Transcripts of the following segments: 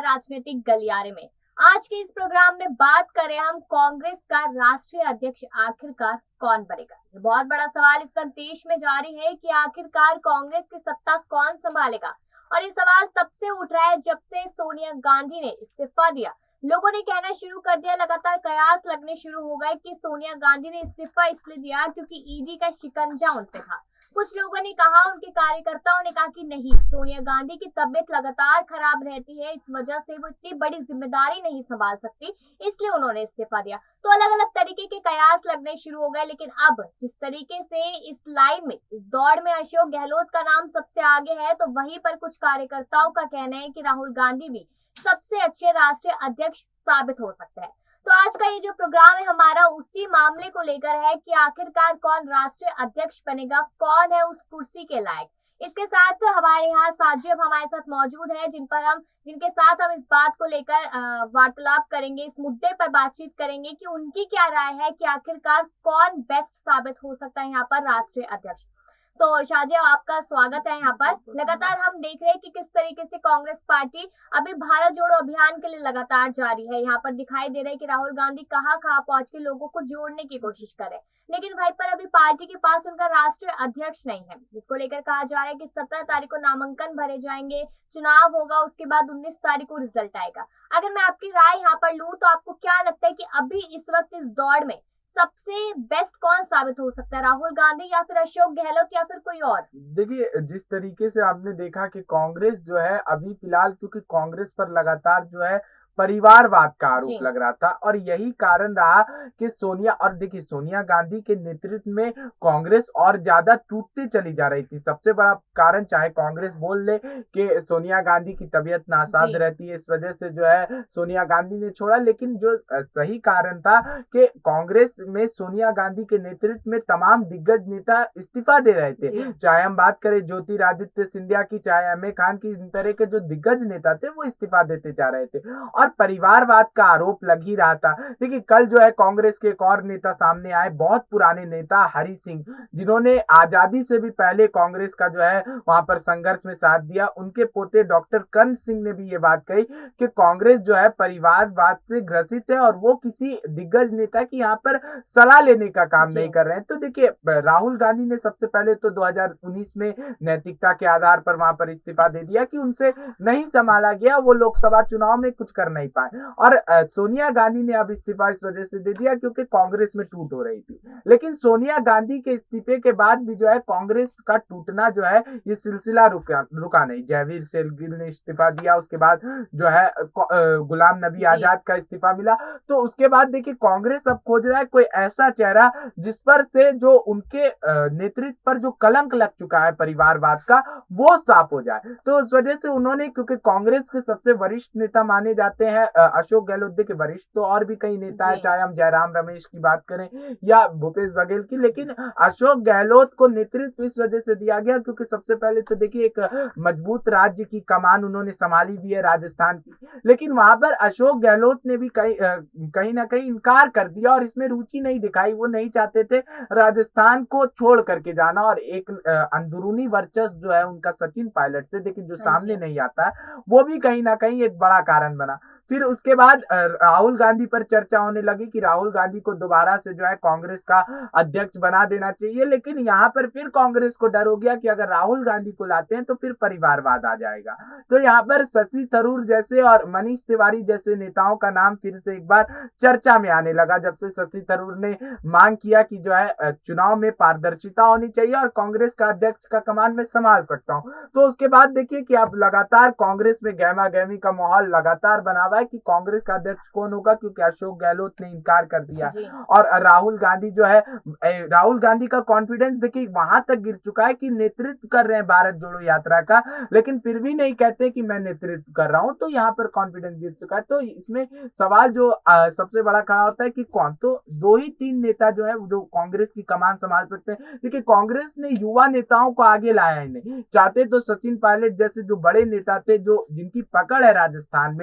राजनीतिक गलियारे में। आज के इस प्रोग्राम में बात करें हम कांग्रेस का राष्ट्रीय अध्यक्ष आखिरकार कौन बनेगा। ये बहुत बड़ा सवाल इस वक्त देश में जारी है कि आखिरकार कांग्रेस की सत्ता कौन संभालेगा। और ये सवाल तब से उठ रहा है जब से सोनिया गांधी ने इस्तीफा दिया। लोगों ने कहना शुरू कर दिया, लगातार कयास लगने शुरू हो गए कि सोनिया गांधी ने इस्तीफा इसलिए दिया क्योंकि ईडी का शिकंजा उन पे था। कुछ लोगों ने कहा, उनके कार्यकर्ताओं ने कहा कि नहीं, सोनिया गांधी की तबीयत लगातार खराब रहती है, इस वजह से वो इतनी बड़ी जिम्मेदारी नहीं संभाल सकती, इसलिए उन्होंने इस्तीफा दिया। तो अलग अलग तरीके के कयास लगने शुरू हो गए। लेकिन अब जिस तरीके से इस लाइन में, इस दौड़ में अशोक गहलोत का नाम सबसे आगे है, तो वहीं पर कुछ कार्यकर्ताओं का कहना है कि राहुल गांधी भी सबसे अच्छे राष्ट्रीय अध्यक्ष साबित हो सकते हैं। तो आज का ये जो प्रोग्राम है हमारा उसी मामले को लेकर है कि आखिरकार कौन राष्ट्रीय अध्यक्ष बनेगा, कौन है उस कुर्सी के लायक। इसके साथ हमारे यहाँ साजिब हमारे साथ मौजूद है, जिनके साथ हम इस बात को लेकर वार्तालाप करेंगे, इस मुद्दे पर बातचीत करेंगे कि उनकी क्या राय है कि आखिरकार कौन बेस्ट साबित हो सकता है यहाँ पर राष्ट्रीय अध्यक्ष। तो शाजिब, आपका स्वागत है यहाँ पर। लगातार हम देख रहे हैं कि किस तरीके से कांग्रेस पार्टी अभी भारत जोड़ो अभियान के लिए लगातार जारी है। यहाँ पर दिखाई दे रहा है कि राहुल गांधी कहाँ पहुंच के लोगों को जोड़ने की कोशिश करे, लेकिन वहीं पर अभी पार्टी के पास उनका राष्ट्रीय अध्यक्ष नहीं है, जिसको लेकर कहा जा रहा है कि 17 तारीख को नामांकन भरे जाएंगे, चुनाव होगा, उसके बाद 19 तारीख को रिजल्ट आएगा। अगर मैं आपकी राय यहाँ पर लूँ तो आपको क्या लगता है कि अभी इस वक्त इस दौड़ में सबसे बेस्ट कौन साबित हो सकता है, राहुल गांधी या फिर अशोक गहलोत या फिर कोई और? देखिए, जिस तरीके से आपने देखा कि कांग्रेस जो है अभी फिलहाल, क्योंकि कांग्रेस पर लगातार जो है परिवारवाद का आरोप लग रहा था और यही कारण रहा कि सोनिया गांधी के नेतृत्व में कांग्रेस और ज्यादा टूटती चली जा रही थी। सबसे बड़ा कारण, चाहे कांग्रेस बोल ले कि सोनिया गांधी की तबीयत नासाज रहती है, इस वजह से जो है सोनिया गांधी ने छोड़ा, लेकिन जो सही कारण था कि कांग्रेस में सोनिया गांधी के नेतृत्व में तमाम दिग्गज नेता इस्तीफा दे रहे थे। चाहे हम बात करें ज्योतिरादित्य सिंधिया की, चाहे एम ए खान की, इन तरह के जो दिग्गज नेता थे वो इस्तीफा देते जा रहे थे और परिवारवाद का आरोप लग ही रहा था। देखिए, कल जो है कांग्रेस के एक और नेता सामने आए, बहुत पुराने नेता हरि सिंह, जिन्होंने आजादी से भी पहले कांग्रेस का जो है वहां पर संघर्ष में साथ दिया। उनके पोते डॉक्टर कर्ण सिंह ने भी ये बात कही कि कांग्रेस जो है परिवारवाद से ग्रसित है और वो किसी दिग्गज नेता की यहाँ पर सलाह लेने का काम नहीं कर रहे हैं। तो देखिए, राहुल गांधी ने सबसे पहले तो 2019 में नैतिकता के आधार पर वहां पर इस्तीफा दे दिया कि उनसे नहीं संभाला गया, वो लोकसभा चुनाव में कुछ कर नहीं पाए। और सोनिया गांधी ने अब इस्तीफा इस वजह से दे दिया क्योंकि कांग्रेस में टूट हो रही थी। लेकिन सोनिया गांधी के इस्तीफे के बाद भी जो है कांग्रेस का टूटना जो है ये सिलसिला रुका नहीं। जयवीर सेलगिल ने इस्तीफा दिया, उसके बाद जो है गुलाम नबी आजाद का इस्तीफा मिला। तो उसके बाद देखिए, कांग्रेस अब खोज रहा है कोई ऐसा चेहरा जिस पर से जो उनके नेतृत्व पर जो कलंक लग चुका है परिवारवाद का, वो साफ हो जाए। तो उस वजह से उन्होंने, क्योंकि कांग्रेस के सबसे वरिष्ठ नेता माने जाते हैं अशोक गहलोत के, वरिष्ठ तो और भी कई नेता है, चाहे हम जयराम रमेश की बात करें या भूपेश बघेल की, लेकिन अशोक गहलोत को नेतृत्व इस वजह से दिया गया क्योंकि सबसे पहले तो देखिए एक मजबूत राज्य की कमान उन्होंने संभाली भी है, राजस्थान की। लेकिन वहां पर अशोक गहलोत ने भी कहीं ना कहीं इनकार कर दिया और इसमें रुचि नहीं दिखाई। वो नहीं चाहते थे राजस्थान को छोड़ करके जाना और एक अंदरूनी वर्चस्व जो है उनका सचिन पायलट से, देखिए जो सामने नहीं आता, वो भी कहीं ना कहीं एक बड़ा कारण बना। फिर उसके बाद राहुल गांधी पर चर्चा होने लगी कि राहुल गांधी को दोबारा से जो है कांग्रेस का अध्यक्ष बना देना चाहिए। लेकिन यहाँ पर फिर कांग्रेस को डर हो गया कि अगर राहुल गांधी को लाते हैं तो फिर परिवारवाद आ जाएगा। तो यहाँ पर शशि थरूर जैसे और मनीष तिवारी जैसे नेताओं का नाम फिर से एक बार चर्चा में आने लगा, जब से शशि थरूर ने मांग किया कि जो है चुनाव में पारदर्शिता होनी चाहिए और कांग्रेस का अध्यक्ष का कमान मैं संभाल सकता हूँ। तो उसके बाद देखिए कि अब लगातार कांग्रेस में गहमा गहमी का माहौल लगातार बना हुआ है कि कांग्रेस का अध्यक्ष कौन होगा, क्योंकि अशोक गहलोत ने इनकार कर दिया और राहुल गांधी जो है, राहुल गांधी का कॉन्फिडेंस देखिए वहां तक गिर चुका है कि नेतृत्व कर रहे हैं भारत जोड़ो यात्रा का, लेकिन फिर भी नहीं कहते कि मैं नेतृत्व कर रहा हूं। तो यहाँ पर कॉन्फिडेंस गिर चुका है। तो इसमें सवाल जो सबसे बड़ा खड़ा होता है कि कौन, तो 2 ही 3 नेता जो है जो कांग्रेस की कमान संभाल सकते हैं। देखिए, कांग्रेस ने युवा नेताओं को आगे लाया ही नहीं। चाहते तो सचिन पायलट जैसे जो बड़े नेता थे, जो जिनकी पकड़ है राजस्थान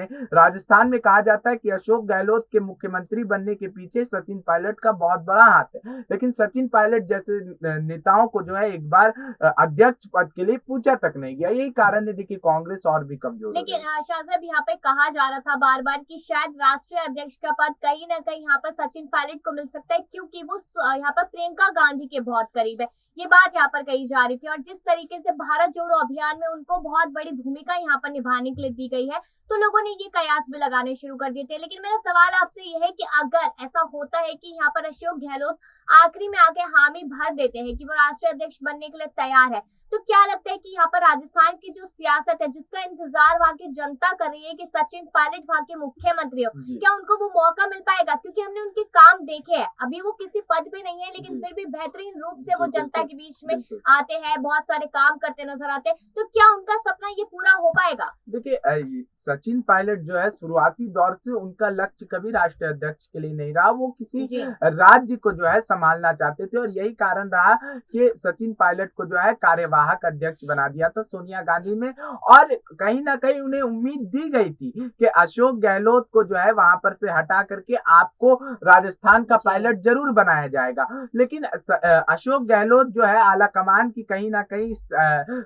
राजस्थान में कहा जाता है कि अशोक गहलोत के मुख्यमंत्री बनने के पीछे सचिन पायलट का बहुत बड़ा हाथ है, लेकिन सचिन पायलट जैसे नेताओं को जो है एक बार अध्यक्ष पद के लिए पूछा तक नहीं गया। यही कारण है देखिए कांग्रेस और भी कमजोर। लेकिन शाहजब यहाँ पे कहा जा रहा था बार बार कि शायद राष्ट्रीय अध्यक्ष का पद कहीं ना कहीं यहाँ पर सचिन पायलट को मिल सकता है, क्योंकि वो यहाँ पर प्रियंका गांधी के बहुत करीब है। ये बात यहाँ पर कही जा रही थी, और जिस तरीके से भारत जोड़ो अभियान में उनको बहुत बड़ी भूमिका यहाँ पर निभाने के लिए दी गई है, तो लोगों ने ये कयास भी लगाने शुरू कर दिए थे। लेकिन मेरा सवाल आपसे ये है कि अगर ऐसा होता है कि यहाँ पर अशोक गहलोत आखिरी में आके हामी भर देते हैं कि वो राष्ट्रीय अध्यक्ष बनने के लिए तैयार है, तो क्या लगता है कि यहाँ पर राजस्थान की जो सियासत है, जिसका इंतजार वहाँ की जनता कर रही है कि सचिन पायलट वहाँ के मुख्यमंत्री हो, क्या उनको वो मौका मिल पाएगा? क्योंकि हमने उनके काम देखे हैं, अभी वो किसी पद पे नहीं है, लेकिन फिर भी बेहतरीन रूप से वो जनता के बीच में आते हैं, बहुत सारे काम करते नजर आते हैं। तो क्या उनका सपना ये पूरा हो पाएगा? देखिए सचिन पायलट जो है शुरुआती दौर से उनका लक्ष्य कभी राष्ट्रीय अध्यक्ष के लिए नहीं रहा, वो किसी राज्य को जो है संभालना चाहते थे, और यही कारण रहा कि सचिन पायलट को जो है कार्यवाहक अध्यक्ष बना दिया था सोनिया गांधी ने। और कहीं ना कहीं उन्हें उम्मीद दी गई थी कि अशोक गहलोत को जो है वहां पर से हटा करके आपको राजस्थान का पायलट जरूर बनाया जाएगा। लेकिन अशोक गहलोत जो है आला कमान की कहीं ना कहीं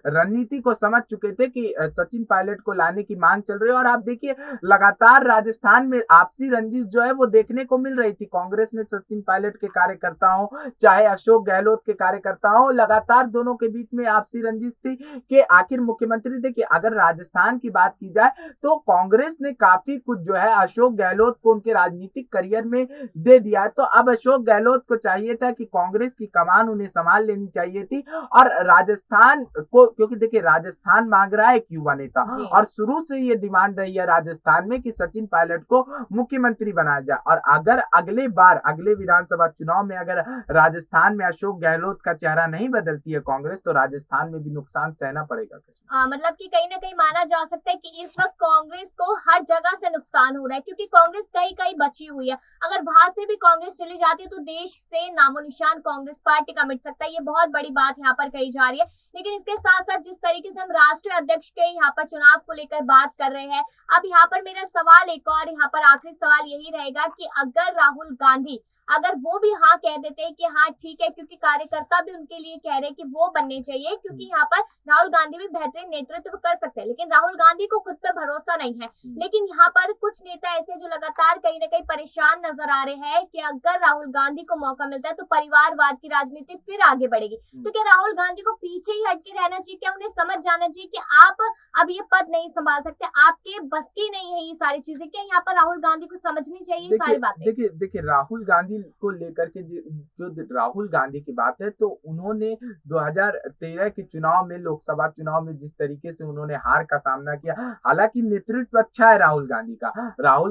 रणनीति को समझ चुके थे कि सचिन पायलट को लाने की मांग चल रही है। और आप देखिए लगातार राजस्थान में आपसी रंजिश जो है वो देखने को मिल रही थी। कांग्रेस में सचिन पायलट के कार्यकर्ता हो चाहे अशोक गहलोत के कार्यकर्ता हो, लगातार दोनों के बीच में आपसी रंजिश थी कि आखिर मुख्यमंत्री। देखिए अगर राजस्थान की बात की जाए तो कांग्रेस ने काफी कुछ जो है अशोक गहलोत को उनके राजनीतिक करियर में दे दिया है, तो अब अशोक गहलोत को चाहिए था कि कांग्रेस की कमान उन्हें संभाल लेनी चाहिए थी। और राजस्थान को, क्योंकि देखिए राजस्थान मांग रहा है एक युवा नेता, और शुरू से ये डिमांड रही है राजस्थान में कि सचिन पायलट को मुख्यमंत्री बनाया जाए। और अगर अगले विधानसभा चुनाव में अगर राजस्थान में अशोक गहलोत का चेहरा नहीं बदलती है कांग्रेस, तो राजस्थान में भी नुकसान सहना पड़ेगा। मतलब कि कहीं ना कहीं माना जा सकता है कि इस वक्त कांग्रेस को हर जगह से नुकसान हो रहा है, क्योंकि कांग्रेस कहीं कहीं बची हुई है। अगर बाहर से भी कांग्रेस चली जाती है तो देश से नामो निशान कांग्रेस पार्टी का मिट सकता है। ये बहुत बड़ी बात यहाँ पर कही जा रही है। लेकिन इसके साथ साथ जिस तरीके से हम राष्ट्रीय अध्यक्ष के यहाँ पर चुनाव को लेकर बात कर रहे हैं, अब यहाँ पर मेरा सवाल एक और यहाँ पर आखिरी सवाल यही रहेगा कि अगर राहुल गांधी अगर वो भी हाँ कह देते हैं कि हाँ ठीक है, क्योंकि कार्यकर्ता भी उनके लिए कह रहे हैं कि वो बनने चाहिए, क्योंकि यहाँ पर राहुल गांधी भी बेहतरीन नेतृत्व कर सकते हैं, लेकिन राहुल गांधी को खुद पे भरोसा नहीं है। लेकिन यहाँ पर कुछ नेता ऐसे जो लगातार कहीं ना कहीं परेशान नजर आ रहे हैं कि अगर राहुल गांधी को मौका मिलता है तो परिवारवाद की राजनीति फिर आगे बढ़ेगी। तो क्या राहुल गांधी को पीछे ही हटके रहना चाहिए? क्या उन्हें समझ जाना चाहिए कि आप अब ये पद नहीं संभाल सकते, आपके बस की नहीं है ये सारी चीजें? क्या यहाँ पर राहुल गांधी को समझनी चाहिए सारी बातें? देखिए राहुल गांधी को लेकर के जो राहुल गांधी की बात है, तो उन्होंने 2013 के चुनाव में, लोकसभा चुनाव में जिस तरीके से उन्होंने हार का सामना किया, हालांकि नेतृत्व अच्छा है राहुल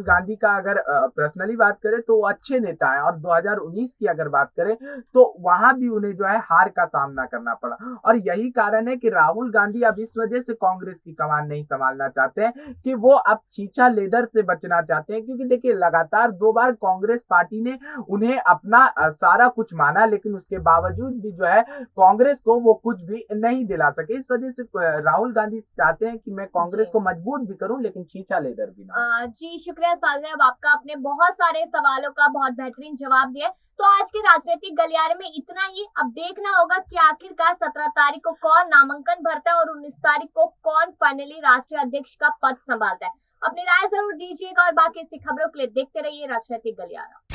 गांधी का अगर पर्सनली बात करें तो वो अच्छे नेता है, और 2019 की अगर बात करें तो वहां भी उन्हें जो है हार का सामना करना पड़ा। और यही कारण है कि राहुल गांधी अब इस वजह से कांग्रेस की कमान नहीं संभालना चाहते हैं कि वो अब छीछा लेदर से बचना चाहते हैं। क्योंकि देखिए लगातार 2 बार कांग्रेस पार्टी ने उन्हें अपना सारा कुछ माना, लेकिन उसके बावजूद भी जो है कांग्रेस को वो कुछ भी नहीं दिला सके। इस वजह से राहुल गांधी चाहते हैं कि मैं कांग्रेस को मजबूत भी करूं, लेकिन छीछा लेदर भी ना। जी शुक्रिया साजिद, आपका अपने बहुत सारे सवालों का बहुत बेहतरीन जवाब दिया। तो आज के राजनीतिक गलियारे में इतना ही। अब देखना होगा कि आखिरकार 17 तारीख को कौन नामांकन भरता है और 19 तारीख को कौन फाइनली राष्ट्रीय अध्यक्ष का पद संभालता है। अपनी राय जरूर दीजिएगा और बाकी ऐसी खबरों के लिए देखते रहिए राजनीतिक गलियारा।